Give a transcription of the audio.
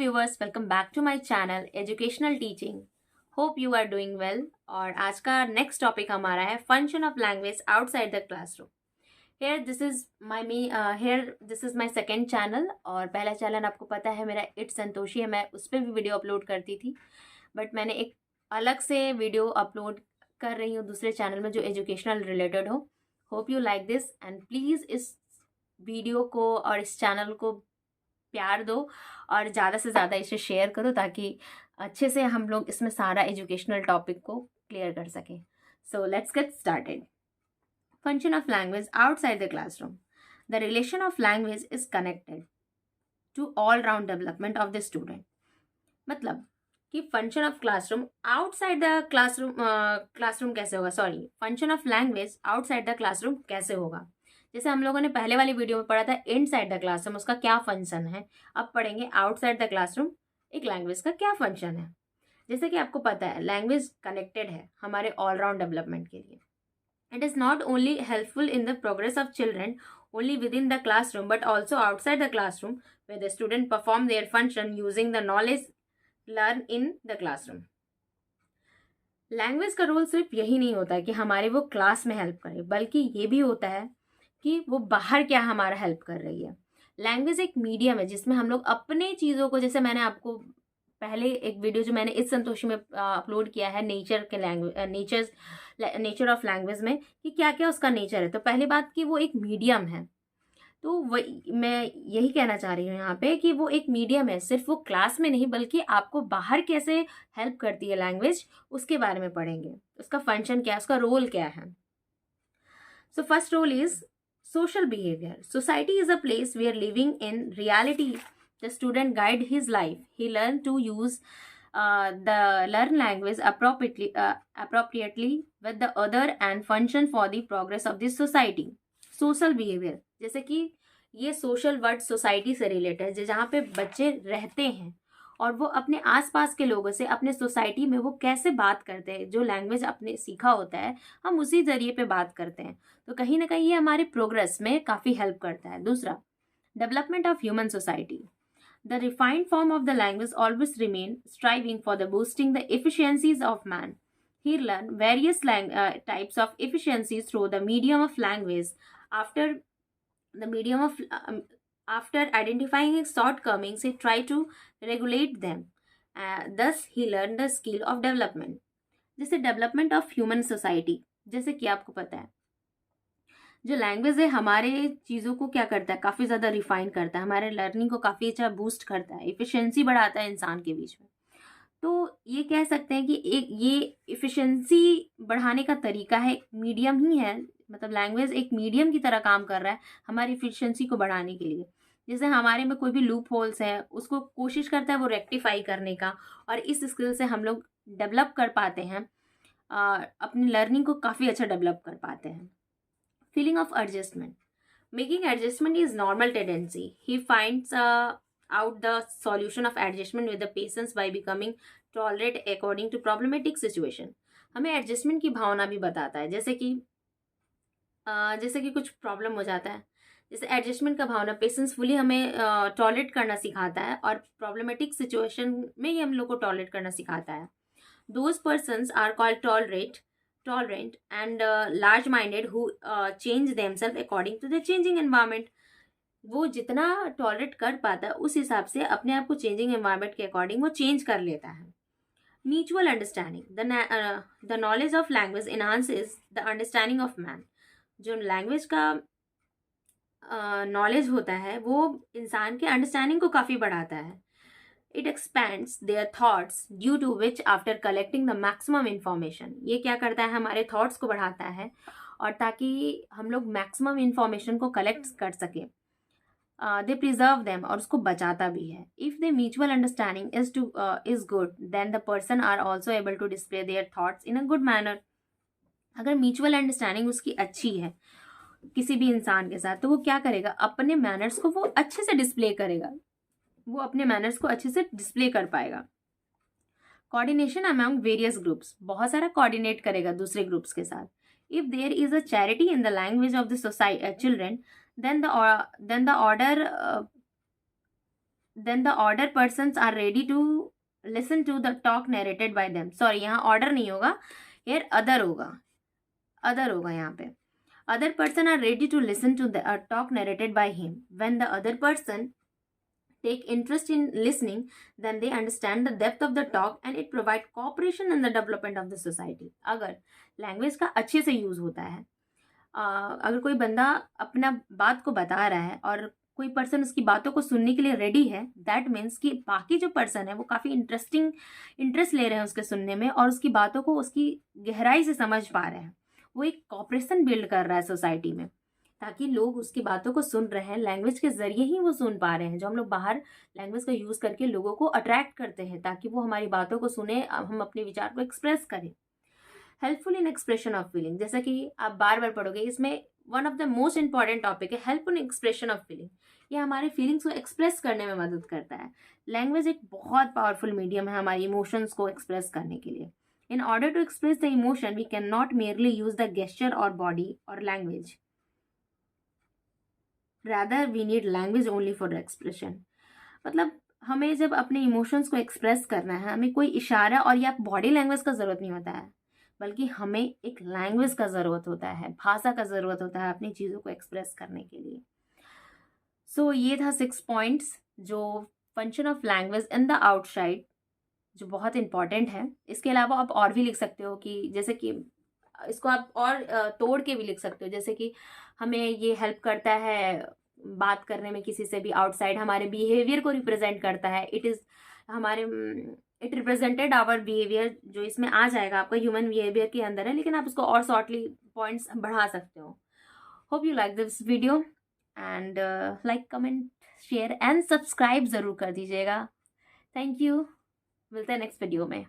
Viewers, welcome back to my channel educational teaching. Hope you are doing well. और आज का next topic हमारा है function of language outside the classroom. Here this is my second channel. और पहला channel आपको पता है मेरा इट्स संतोषी है, मैं उस पर भी वीडियो अपलोड करती थी। बट मैंने एक अलग से वीडियो अपलोड कर रही हूँ दूसरे चैनल में जो एजुकेशनल रिलेटेड हो। Hope you like this and please इस वीडियो को और इस चैनल को प्यार दो और ज़्यादा से ज़्यादा इसे शेयर करो ताकि अच्छे से हम लोग इसमें सारा एजुकेशनल टॉपिक को क्लियर कर सकें। So let's get started. Function of language outside the classroom. The relation of language is connected to all round development of the student. मतलब कि function of classroom outside the classroom कैसे होगा, sorry, function of language outside the classroom कैसे होगा। जैसे हम लोगों ने पहले वाली वीडियो में पढ़ा था इनसाइड द क्लासरूम, उसका क्या फंक्शन है। अब पढ़ेंगे आउटसाइड द क्लासरूम एक लैंग्वेज का क्या फंक्शन है। जैसे कि आपको पता है लैंग्वेज कनेक्टेड है हमारे ऑलराउंड डेवलपमेंट के लिए। It is not only helpful in the progress of children only within the classroom but also outside the classroom where the student perform their function using the knowledge learned in the classroom. Language का role सिर्फ यही नहीं होता है कि हमारे वो class में हेल्प करे, बल्कि ये भी होता है कि वो बाहर क्या हमारा हेल्प कर रही है। लैंग्वेज एक मीडियम है जिसमें हम लोग अपने चीज़ों को, जैसे मैंने आपको पहले एक वीडियो जो मैंने इस संतोषी में अपलोड किया है नेचर के लैंग्वेज नेचर ऑफ लैंग्वेज में कि क्या क्या उसका नेचर है। तो पहली बात कि वो एक मीडियम है। तो वही मैं यही कहना चाह रही हूँ यहाँ पे कि वो एक मीडियम है, सिर्फ वो क्लास में नहीं बल्कि आपको बाहर कैसे हेल्प करती है लैंग्वेज, उसके बारे में पढ़ेंगे। उसका फंक्शन क्या है, उसका रोल क्या है। So first role is social behavior. Society is a place where living in reality the student guide his life. He learn to use learn language appropriately with the other and function for the progress of this society. Social behavior जैसे कि ये social word society से related है, जहाँ पे बच्चे रहते हैं और वो अपने आसपास के लोगों से अपने सोसाइटी में वो कैसे बात करते हैं। जो लैंग्वेज अपने सीखा होता है हम उसी जरिए पे बात करते हैं, तो कहीं ना कहीं ये हमारे प्रोग्रेस में काफ़ी हेल्प करता है। दूसरा, development of human society. The refined form of the language always remain striving for the boosting the efficiencies of man. He learn various types of efficiencies through the medium of language after the medium of after identifying his shortcomings he tried to regulate them. Thus he learned the skill of development. जैसे development of human society, जैसे कि आपको पता है जो language है हमारे चीज़ों को क्या करता है, काफ़ी ज़्यादा रिफाइन करता है, हमारे लर्निंग को काफ़ी अच्छा बूस्ट करता है, इफ़िशेंसी बढ़ाता है इंसान के बीच में। तो ये कह सकते हैं कि एक ये इफ़िशेंसी बढ़ाने का तरीका है, मीडियम ही है। मतलब लैंग्वेज एक मीडियम की तरह काम कर रहा है हमारी इफ़िशेंसी को बढ़ाने के लिए। जैसे हमारे में कोई भी लूप होल्स है उसको कोशिश करता है वो रेक्टिफाई करने का, और इस स्किल से हम लोग डेवलप कर पाते हैं, अपनी लर्निंग को काफ़ी अच्छा डेवलप कर पाते हैं। Feeling of adjustment. Making adjustment is normal tendency. He finds out the solution of adjustment with the patients by becoming tolerant according to problematic situation. हमें एडजस्टमेंट की भावना भी बताता है, जैसे कि कुछ प्रॉब्लम हो जाता है, जैसे एडजस्टमेंट का भावना पेशेंसफुली हमें टॉलरेट करना सिखाता है और प्रॉब्लमेटिक सिचुएशन में ही हम लोग को टॉलरेट करना सिखाता है। Those persons are called tolerant and large minded who change themselves according to the changing environment. वो जितना टॉलरेट कर पाता है उस हिसाब से अपने आप को चेंजिंग एनवायरनमेंट के अकॉर्डिंग वो चेंज कर लेता है। Mutual understanding. The knowledge of language enhances the understanding of man. जो लैंग्वेज का नॉलेज होता है वो इंसान के अंडरस्टैंडिंग को काफ़ी बढ़ाता है। It expands their thoughts due to which after collecting the maximum information. ये क्या करता है, हमारे थॉट्स को बढ़ाता है और ताकि हम लोग मैक्सिमम इंफॉर्मेशन को कलेक्ट कर सकें। दे प्रिजर्व देम, और उसको बचाता भी है। If the mutual understanding is good then the person are also able to display their thoughts in a good manner. अगर म्यूचुअल अंडरस्टैंडिंग उसकी अच्छी है किसी भी इंसान के साथ, तो वो क्या करेगा, अपने मैनर्स को वो अच्छे से डिस्प्ले करेगा, वो अपने मैनर्स को अच्छे से डिस्प्ले कर पाएगा। कोऑर्डिनेशन अमंग वेरियस ग्रुप्स, बहुत सारा कोऑर्डिनेट करेगा दूसरे ग्रुप्स के साथ। If there is a charity in the language of the society children then the order then the order persons are ready to listen to the talk narrated by them. Sorry, यहाँ order नहीं होगा, यार other होगा, other होगा यहाँ पे। Other person are ready to listen to the talk narrated by him. When the other person take interest in listening, then they understand the depth of the talk and it provide cooperation in the development of the society। अगर language का अच्छे से use होता है, अगर कोई बंदा अपना बात को बता रहा है और कोई पर्सन उसकी बातों को सुनने के लिए रेडी है, दैट मीन्स कि बाकी जो पर्सन है वो काफ़ी इंटरेस्ट ले रहे हैं उसके सुनने में और उसकी बातों को उसकी गहराई से समझ पा रहे हैं। वो एक कॉपरेशन बिल्ड कर रहा है सोसाइटी में, ताकि लोग उसकी बातों को सुन रहे हैं, लैंग्वेज के ज़रिए ही वो सुन पा रहे हैं। जो हम लोग बाहर लैंग्वेज का यूज़ करके लोगों को अट्रैक्ट करते हैं ताकि वो हमारी बातों को सुने, हम अपने विचार को एक्सप्रेस करें। Helpful in expression of feeling, जैसा कि आप बार बार पढ़ोगे, इसमें one of the most important topic है helpful in expression of feeling. ये हमारे फीलिंग्स को एक्सप्रेस करने में मदद करता है। लैंग्वेज एक बहुत पावरफुल मीडियम है हमारी इमोशंस को एक्सप्रेस करने के लिए। In order to express the emotion we can not merely use the gesture और बॉडी और language, rather we need language only for expression. मतलब हमें जब अपने इमोशंस को एक्सप्रेस करना है, हमें कोई इशारा और या बॉडी लैंग्वेज का ज़रूरत नहीं होता है, बल्कि हमें एक लैंग्वेज का ज़रूरत होता है, भाषा का ज़रूरत होता है अपनी चीज़ों को एक्सप्रेस करने के लिए। सो ये था 6 पॉइंट्स जो function of language in the outside, जो बहुत इंपॉर्टेंट है। इसके अलावा आप और भी लिख सकते हो कि जैसे कि इसको आप और तोड़ के भी लिख सकते हो, जैसे कि हमें ये हेल्प करता है बात करने में किसी से भी आउटसाइड, हमारे बिहेवियर को रिप्रेजेंट करता है। इट रिप्रेजेंटेड आवर बिहेवियर, जो इसमें आ जाएगा आपका ह्यूमन बिहेवियर के अंदर है, लेकिन आप उसको और शॉर्टली पॉइंट्स बढ़ा सकते हो। Hope you like this video and like, comment, share and subscribe ज़रूर कर दीजिएगा। थैंक यू, मिलते हैं नेक्स्ट वीडियो में।